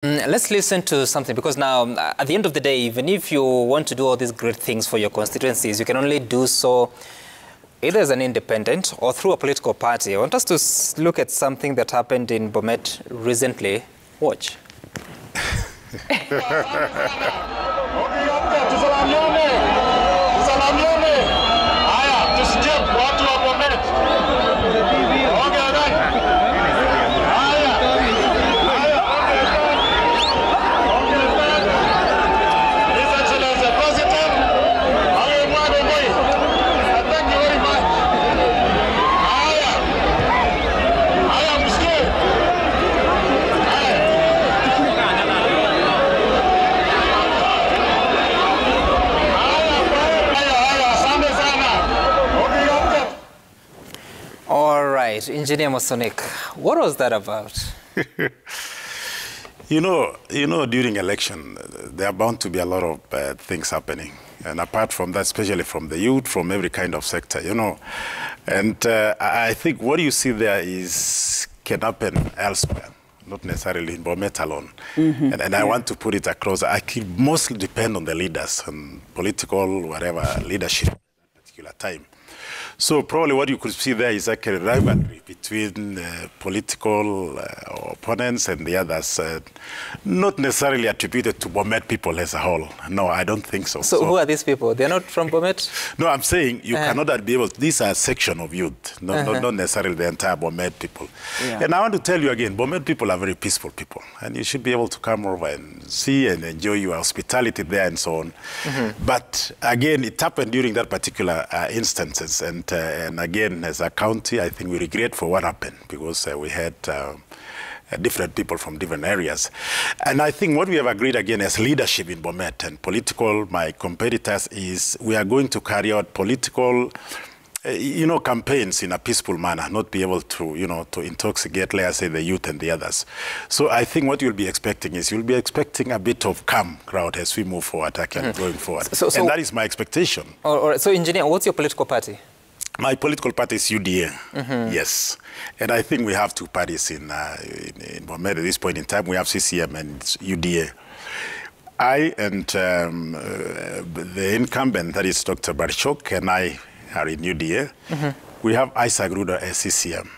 Let's listen to something, because now, at the end of the day, even if you want to do all these great things for your constituencies, you can only do so either as an independent or through a political party. I want us to look at something that happened in Bomet recently. Watch. Engineer Mosonik, what was that about? You know, during election, there are bound to be a lot of things happening. And apart from that, especially from the youth, from every kind of sector, And I think what you see there can happen elsewhere, not necessarily in Bomet alone. And I want to put it across. I can mostly depend on the leaders and political, whatever, leadership at that particular time. So probably what you could see there is like a rivalry between political opponents and the others, not necessarily attributed to Bomet people as a whole. No, I don't think so. So who are these people? They're not from Bomet? No, I'm saying you cannot be able to. These are a section of youth, not necessarily the entire Bomet people. Yeah. And I want to tell you again, Bomet people are very peaceful people, and you should be able to come over and see and enjoy your hospitality there and so on. But again, it happened during that particular instances, and again, as a county, I think we regret for what happened, because we had different people from different areas. And I think what we have agreed again as leadership in Bomet and political, my competitors, is we are going to carry out political campaigns in a peaceful manner, not be able to, to intoxicate, let's say, the youth and the others. So I think what you'll be expecting is you'll be expecting a bit of calm crowd as we move forward, going forward. And that is my expectation. All right. So, Engineer, what's your political party? My political party is UDA, yes. And I think we have two parties in Bomet at this point in time. We have CCM and UDA. I and the incumbent, that is Dr. Barchok, and I are in UDA. We have Isaac Ruda as CCM.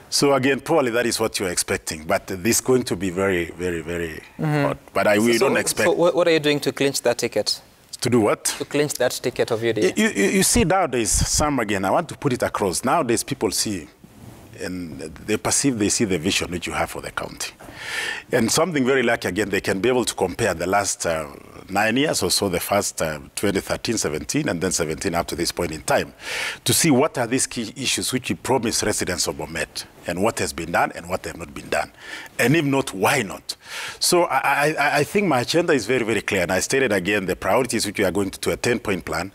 So again, probably that is what you're expecting. But this is going to be very, very, very hot. But we don't expect... So what are you doing to clinch that ticket? To do what? To clinch that ticket of UDA. You see nowadays, Sam, again, I want to put it across. Nowadays, people see, and they see the vision which you have for the county. And something very lucky, again, they can be able to compare the last 9 years or so, the first 2013, 17, and then 17 up to this point in time, to see what are these key issues which we promise residents of Bomet, and what has been done and what have not been done. And if not, why not? So I think my agenda is very, very clear. And I stated again the priorities which we are going to do a 10-point plan.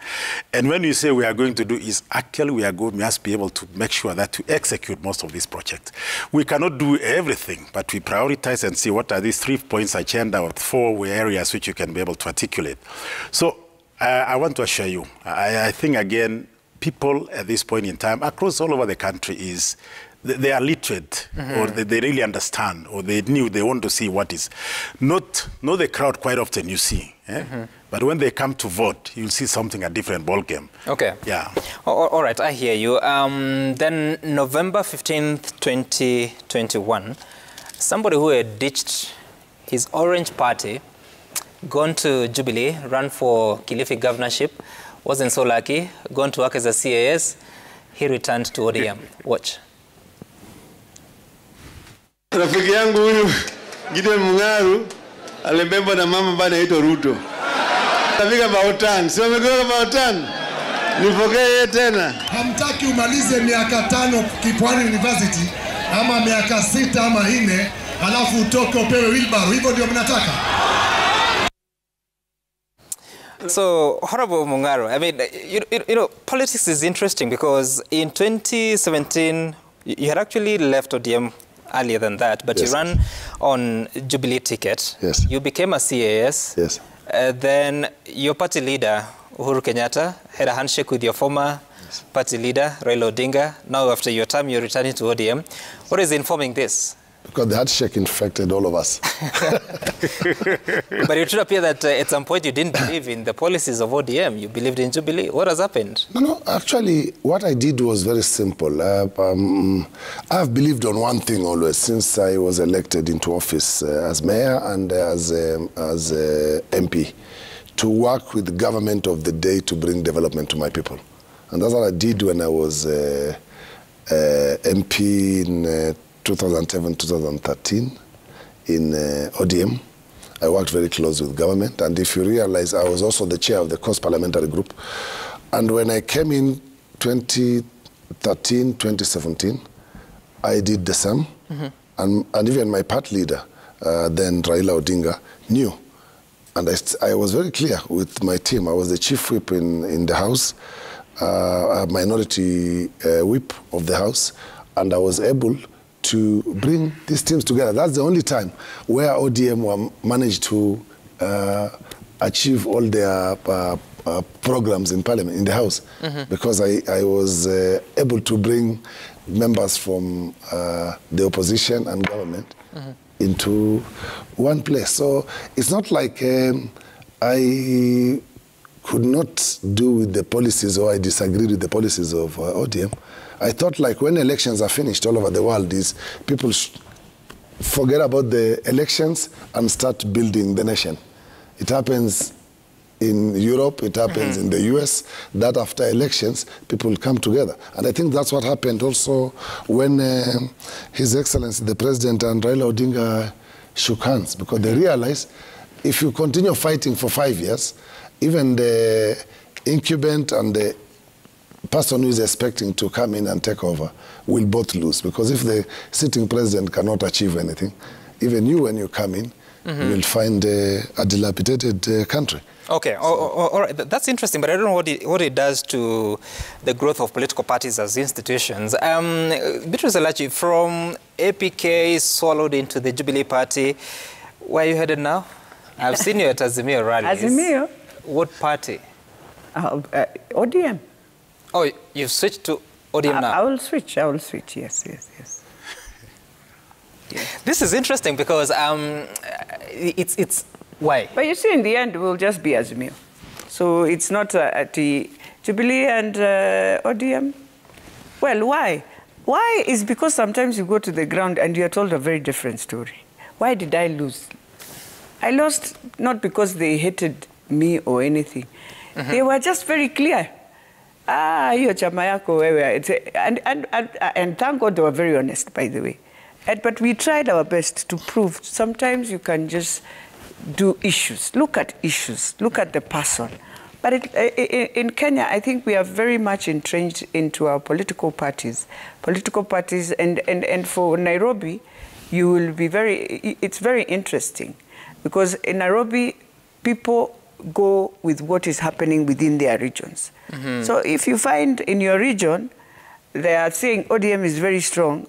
And when you say we are going to do is actually we must be able to make sure that we execute most of these projects. We cannot do everything, but we prioritize and see what are these 3 points agenda or 4 areas which you can be able to articulate. So I want to assure you, I think again, people at this point in time across all over the country they are literate, or they really understand, or they want to see what is. Not the crowd quite often you see. But when they come to vote, you'll see something, a different ballgame. Okay. Yeah. All right, I hear you. Then November 15th, 2021, somebody who had ditched his Orange Party, gone to Jubilee, ran for Kilifi governorship, wasn't so lucky, gone to work as a CAS, he returned to ODM. Watch. Rafiki yangu huyu Gideon Mungaru alibebwa na mama bana ito Ruto. Tafika Baotan. Si wamegeuka Baotan? Nipokee tena. Hamtaki umalize miaka 5 Kipwani University ama miaka 6 ama 4 alafu utoke upewe wheelbarrow. Hivyo ndio mnataka? So, Honorable Mungaru, I mean, you know, politics is interesting because in 2017, you had actually left ODM earlier than that, but you ran on Jubilee ticket. Yes. You became a CAS. Yes. Then your party leader, Uhuru Kenyatta, had a handshake with your former party leader, Raila Odinga. Now, after your term, you're returning to ODM. What is informing this? because the handshake infected all of us. But it should appear that at some point you didn't believe in the policies of ODM. You believed in Jubilee. What has happened? No, actually, what I did was very simple. I've believed on one thing always since I was elected into office as mayor and as MP, to work with the government of the day to bring development to my people. And that's what I did when I was MP in 2007, 2013 in ODM. I worked very close with government, and if you realize, I was also the chair of the Coast Parliamentary Group. And when I came in 2013, 2017, I did the same. And even my party leader, then Raila Odinga, knew. And I was very clear with my team. I was the chief whip in the House, a minority whip of the House, and I was able to bring these teams together. That's the only time where ODM managed to achieve all their programs in Parliament, in the House, because I was able to bring members from the opposition and government into one place. So it's not like I could not do with the policies or I disagreed with the policies of ODM. I thought like when elections are finished all over the world, is people forget about the elections and start building the nation. It happens in Europe, it happens in the US, that after elections, people come together. And I think that's what happened also when His Excellency, the President, and Raila Odinga shook hands, because they realized if you continue fighting for 5 years, even the incumbent and the person who is expecting to come in and take over will both lose. Because if the sitting president cannot achieve anything, even you, when you come in, you will find a dilapidated country. Okay, all right. That's interesting, but I don't know what it does to the growth of political parties as institutions. Beatrice Elachi, from APK swallowed into the Jubilee Party, where are you headed now? I've seen you at Azimio rallies. Azimio? What party? ODM. Oh, you've switched to ODM now? I will switch, yes. This is interesting because it's why? But you see, in the end, we'll just be Azimio. So it's not at the Jubilee and ODM. Well, why? Why is because sometimes you go to the ground and you're told a very different story. Why did I lose? I lost not because they hated me or anything. They were just very clear. Hiyo chama yako wewe. And thank God they were very honest, by the way. But we tried our best to prove sometimes you can just do issues. Look at issues. Look at the person. But in Kenya, I think we are very much entrenched into our political parties. And for Nairobi, you will be it's very interesting. Because in Nairobi, people go with what is happening within their regions. So if you find in your region, they are saying ODM is very strong,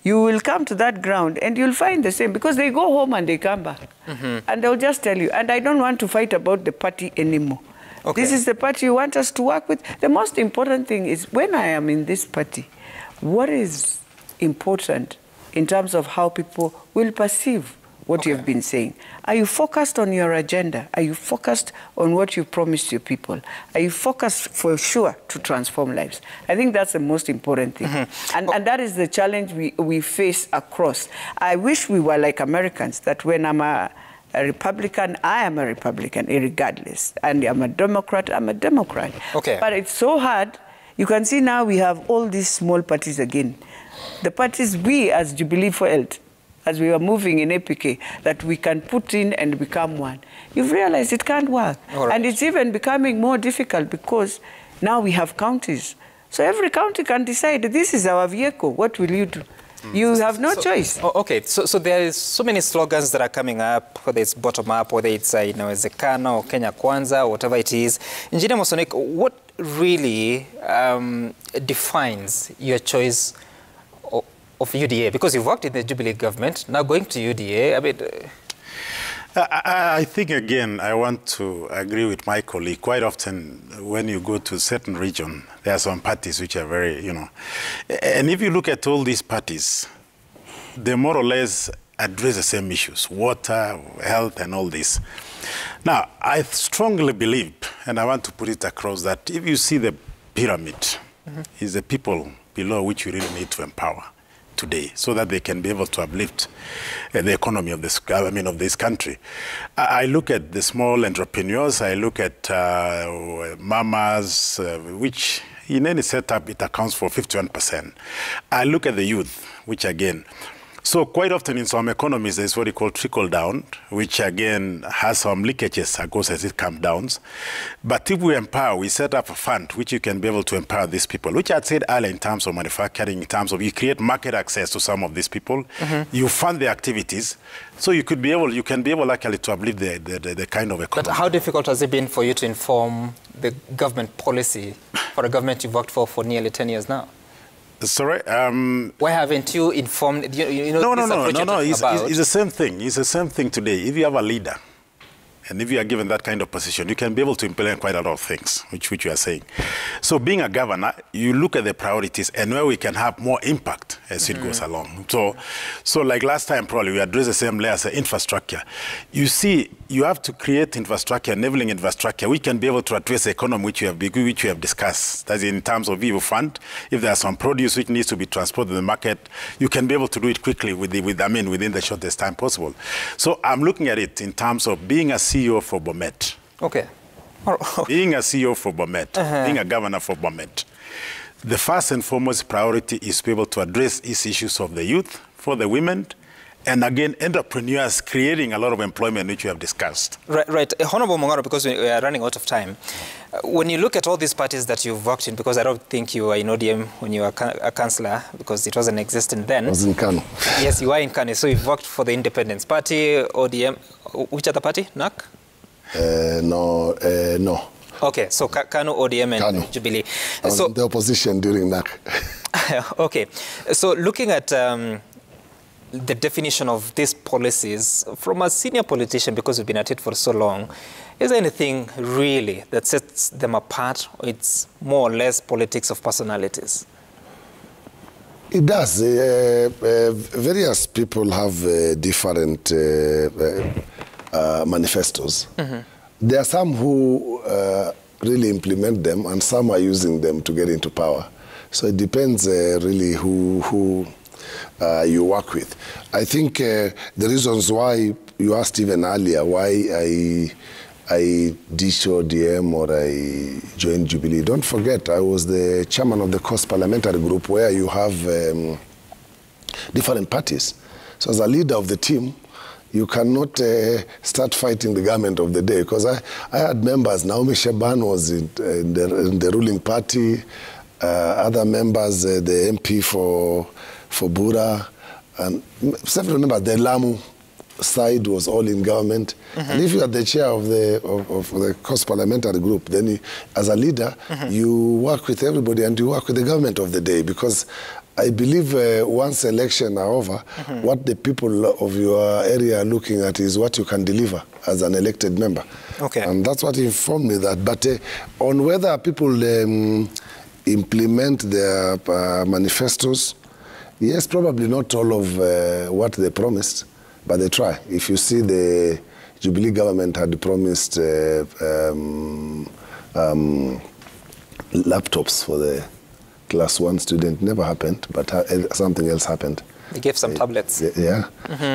you will come to that ground and you'll find the same, because they go home and they come back. And they'll just tell you, and I don't want to fight about the party anymore. Okay. This is the party you want us to work with. The most important thing is when I am in this party, what is important in terms of how people will perceive what you've been saying. Are you focused on your agenda? Are you focused on what you promised your people? Are you focused for sure to transform lives? I think that's the most important thing. And that is the challenge we face across. I wish we were like Americans, that when I'm a Republican, I am a Republican, regardless. And I'm a Democrat, I'm a Democrat. Okay. But it's so hard. You can see now we have all these small parties again. The parties we as Jubilee felt, as we were moving in APK, that we can put in and become one. You've realized it can't work. Right. And it's even becoming more difficult because now we have counties. So every county can decide, this is our vehicle, what will you do? You have no choice. Okay, so there is so many slogans that are coming up, whether it's bottom-up, whether it's Inawezekana or Kenya Kwanza, whatever it is. Engineer Mosonik, what really defines your choice of UDA? Because you've worked in the Jubilee government, now going to UDA, I mean... I think, again, I want to agree with my colleague. Quite often, when you go to a certain region, there are some parties which are very, and if you look at all these parties, they more or less address the same issues, water, health, and all this. Now, I strongly believe, and I want to put it across, that if you see the pyramid, is the people below which you really need to empower today, so that they can be able to uplift the economy of this, of this country. I look at the small entrepreneurs. I look at mamas, which in any setup it accounts for 51%. I look at the youth, which again. So quite often in some economies, there's what you call trickle down, which again has some leakages, of course, as it comes down. But if we empower, we set up a fund which you can be able to empower these people, which I said earlier in terms of manufacturing, in terms of you create market access to some of these people, you fund the activities, so you can be able actually to uplift the kind of economy. But how difficult has it been for you to inform the government policy for a government you've worked for nearly 10 years now? Sorry? Why haven't you informed? No. It's the same thing. It's the same thing today. If you have a leader, and if you are given that kind of position, you can be able to implement quite a lot of things, which you are saying. So being a governor, you look at the priorities and where we can have more impact as it goes along. So like last time, probably, we addressed the same layer as infrastructure. You see, you have to create infrastructure, enabling infrastructure. We can be able to address the economy which you have discussed. That's in terms of EU fund. If there's some produce which needs to be transported to the market, you can be able to do it quickly within the shortest time possible. So I'm looking at it in terms of being a CEO for Bomet. Okay. Being a CEO for Bomet, being a governor for Bomet. The first and foremost priority is to be able to address these issues of the youth, for the women, and again, entrepreneurs creating a lot of employment, which you have discussed. Right. Honorable Mungaro, because we are running out of time, when you look at all these parties that you've worked in, because I don't think you were in ODM when you were a councillor, because it wasn't existent then. I was in Kanu. Yes, you were in Kanu. So you've worked for the Independence Party, ODM. Which other party? NAC? No. Okay, so Kanu, ODM, and Kanu. Jubilee. I was in the opposition during NAC. Okay, so looking at the definition of these policies from a senior politician, because we've been at it for so long, is there anything really that sets them apart, or it's more or less politics of personalities? It does. Various people have different manifestos. There are some who really implement them, and some are using them to get into power. So it depends really who you work with. I think the reasons why you asked even earlier why I ditched ODM or I joined Jubilee. Don't forget, I was the chairman of the Coast Parliamentary Group, where you have different parties. So as a leader of the team, you cannot start fighting the government of the day, because I had members. Naomi Sheban was in the ruling party, other members, the MP for Bura, and several members. The Lamu side was all in government. And if you are the chair of the Coast Parliamentary Group, then you, as a leader, you work with everybody and you work with the government of the day, because I believe once elections are over, what the people of your area are looking at is what you can deliver as an elected member. Okay. And that's what informed me that. But on whether people implement their manifestos, yes, probably not all of what they promised, but they try. If you see, the Jubilee government had promised laptops for the Class 1 student. Never happened, but something else happened. They gave some tablets. Yeah.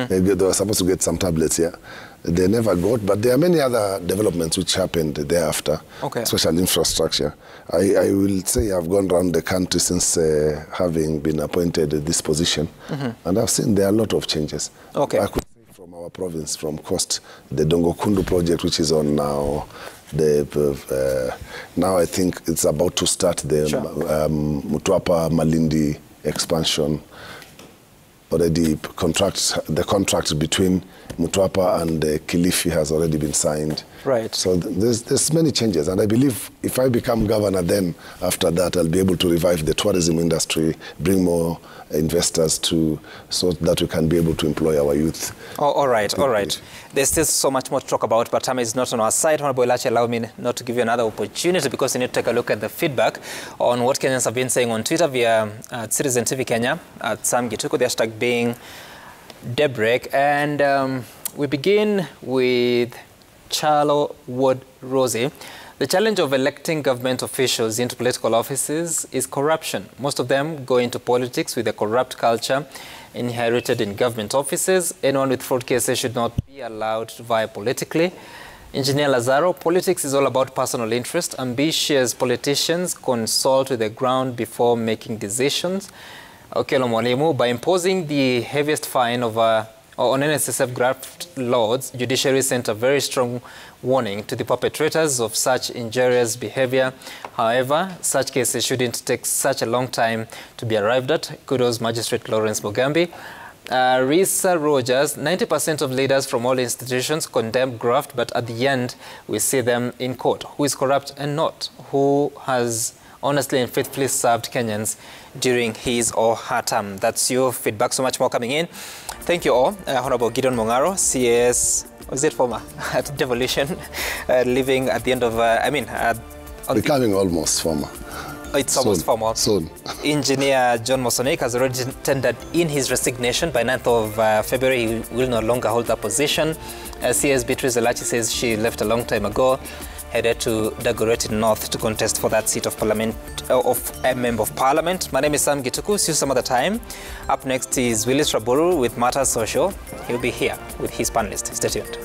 They were supposed to get some tablets, yeah. They never got, but there are many other developments which happened thereafter, especially infrastructure. I will say I've gone around the country since having been appointed at this position, and I've seen there are a lot of changes. Okay. I could say from our province, from Coast, the Dongo Kundu project, which is on now, now I think it's about to start the Mutwapa Malindi expansion. Already the contract between Mutwapa and Kilifi has already been signed. Right. So there's many changes, and I believe if I become governor, then after that I'll be able to revive the tourism industry, bring more investors so that we can be able to employ our youth. Oh, all right, all right. There's still so much more to talk about, but time is not on our side. Honorable Elachi, allow me not to give you another opportunity, because you need to take a look at the feedback on what Kenyans have been saying on Twitter via Citizen TV Kenya, at Sam Gituku, the hashtag being daybreak, and we begin with Charlo Wood Rosie. The challenge of electing government officials into political offices is corruption. Most of them go into politics with a corrupt culture inherited in government offices. Anyone with fraud cases should not be allowed to vie politically. Engineer Lazaro, politics is all about personal interest. Ambitious politicians consult with the ground before making decisions. Okello Mwalimu, by imposing the heaviest fine of on NSSF graft lords, judiciary sent a very strong warning to the perpetrators of such injurious behavior. However, such cases shouldn't take such a long time to be arrived at. Kudos Magistrate Lawrence Mugambi. Risa Rogers, 90% of leaders from all institutions condemn graft, but at the end, we see them in court. Who is corrupt and not? Who has honestly and faithfully served Kenyans during his or her term? That's your feedback. So much more coming in. Thank you all. Honorable Gideon Mung'aro, CS, was it former at Devolution, living at the end of, becoming almost former. It's almost formal. Soon. Engineer John Mosonik has already tendered in his resignation. By 9th of February, he will no longer hold that position. CS Beatrice Elachi says she left a long time ago, headed to Dagoretti North to contest for that seat of parliament, of a member of parliament. My name is Sam Gituku. See you some other time. Up next is Willis Raburu with Matters Social. He'll be here with his panelists. Stay tuned.